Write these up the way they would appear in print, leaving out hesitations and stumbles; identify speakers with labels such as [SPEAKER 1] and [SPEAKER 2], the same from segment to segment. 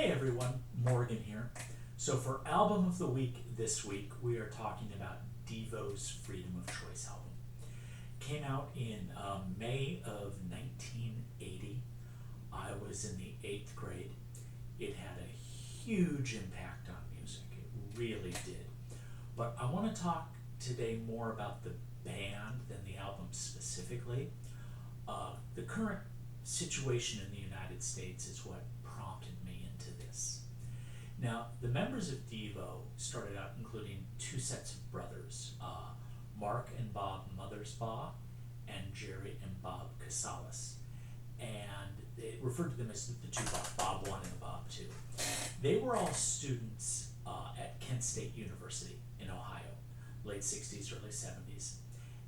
[SPEAKER 1] Hey everyone, Morgan here. So for Album of the Week this week, we are talking about Devo's Freedom of Choice album. Came out in May of 1980. I was in the 8th grade. It had a huge impact on music. It really did. But I want to talk today more about the band than the album specifically. The current situation in the United States is what prompted me into this. Now, the members of Devo started out including two sets of brothers, Mark and Bob Mothersbaugh and Jerry and Bob Casales. And they referred to them as the two Bob 1 and Bob 2. They were all students at Kent State University in Ohio, late 60s, early 70s.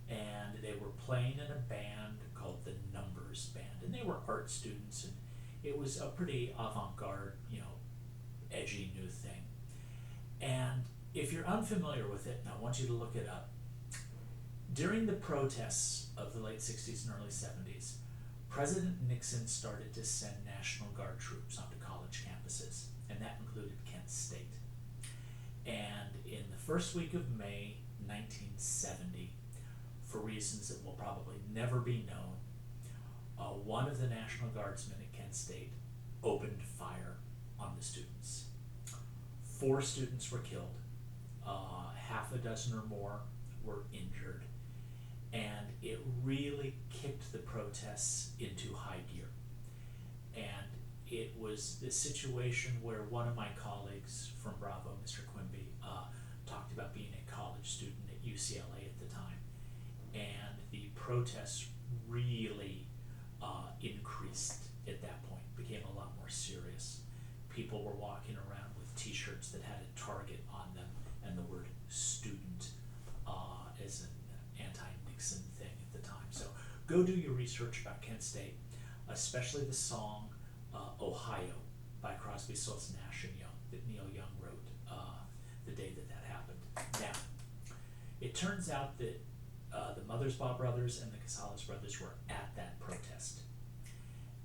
[SPEAKER 1] And they were playing in a band called the Numbers Band. And they were art students, and it was a pretty avant-garde, edgy new thing. And if you're unfamiliar with it, and I want you to look it up, during the protests of the late 60s and early 70s, President Nixon started to send National Guard troops onto college campuses, and that included Kent State. And in the first week of May 1970, for reasons that will probably never be known, one of the National Guardsmen at Kent State opened fire on the students. 4 students were killed, half a dozen or more were injured, and it really kicked the protests into high gear. And it was the situation where one of my colleagues from Bravo, Mr. Quimby, talked about being a college student at UCLA at the time, and the protests really increased at that point, became a lot more serious. People were walking around with t-shirts that had a target on them and the word student as an anti-Nixon thing at the time. So go do your research about Kent State, especially the song Ohio by Crosby, Stills, Nash and Young that Neil Young wrote the day that happened. Now, it turns out that the Mothersbaugh brothers and the Casales brothers were at that protest.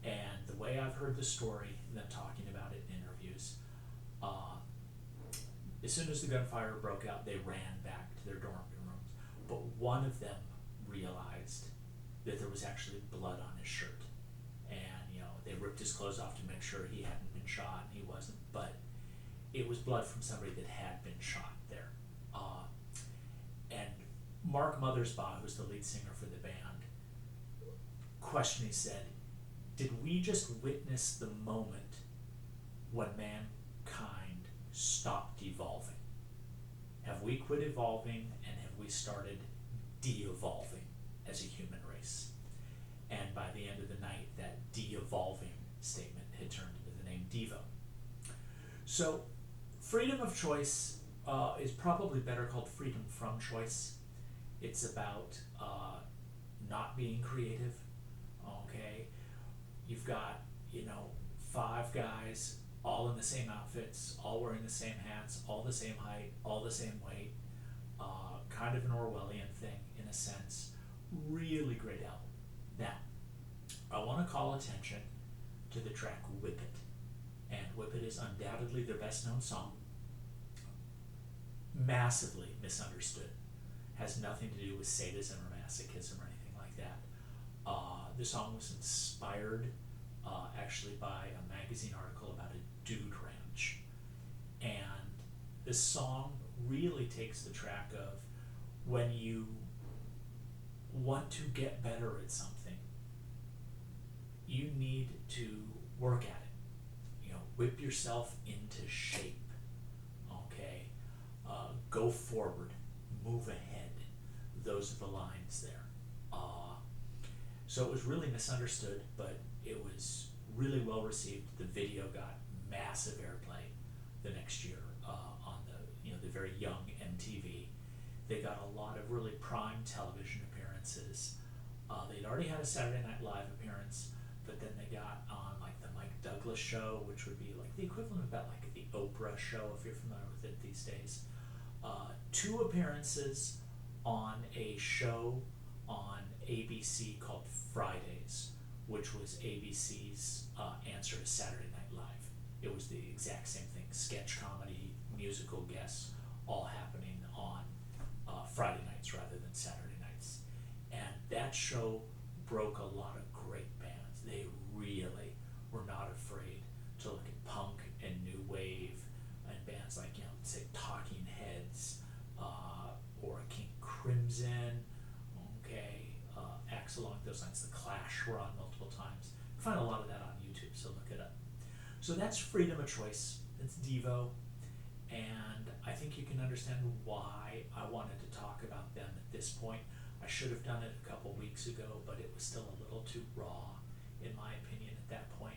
[SPEAKER 1] And the way I've heard the story, them talking about it in interviews, as soon as the gunfire broke out, they ran back to their dorm rooms. But one of them realized that there was actually blood on his shirt. And, they ripped his clothes off to make sure he hadn't been shot, and he wasn't. But it was blood from somebody that had been shot there. And Mark Mothersbaugh, who's the lead singer for the band, questioning said, did we just witness the moment when mankind stopped evolving? Have we quit evolving, and have we started de-evolving as a human race? And by the end of the night, that de-evolving statement had turned into the name Devo. So freedom of choice is probably better called freedom from choice. It's about not being creative, okay? You've got, 5 guys all in the same outfits, all wearing the same hats, all the same height, all the same weight, kind of an Orwellian thing in a sense. Really great album. Now, I want to call attention to the track Whip It. And Whip It is undoubtedly their best known song. Massively misunderstood. Has nothing to do with sadism or masochism or anything like that. The song was inspired actually by a magazine article about a dude ranch. And this song really takes the track of when you want to get better at something, you need to work at it. Whip yourself into shape. Okay? Go forward, move ahead. Those are the lines there. So it was really misunderstood, but it was really well received. The video got massive airplay the next year on the very young MTV. They got a lot of really prime television appearances. They'd already had a Saturday Night Live appearance, but then they got on like the Mike Douglas show, which would be like the equivalent of about like the Oprah show if you're familiar with it these days. 2 appearances on a show on ABC called Fridays, which was ABC's answer to Saturday Night Live. It was the exact same thing. Sketch comedy, musical guests, all happening on Friday nights rather than Saturday nights. And that show broke a lot of great bands. They really were not afraid to look at punk and new wave and bands like, say Talking Heads, or King Crimson, okay, acts along those lines. The Clash were on multiple times. You can find a lot of that on YouTube, so look it up. So that's freedom of choice. It's Devo, and I think you can understand why I wanted to talk about them at this point. I should have done it a couple weeks ago, but it was still a little too raw, in my opinion, at that point,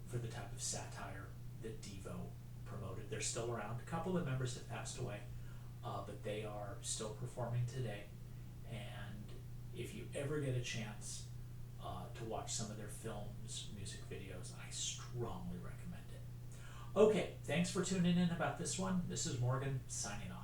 [SPEAKER 1] for the type of satire that Devo promoted. They're still around. A couple of members have passed away, but they are still performing today. And if you ever get a chance to watch some of their films, music videos, I strongly recommend it. Okay, thanks for tuning in about this one. This is Morgan signing off.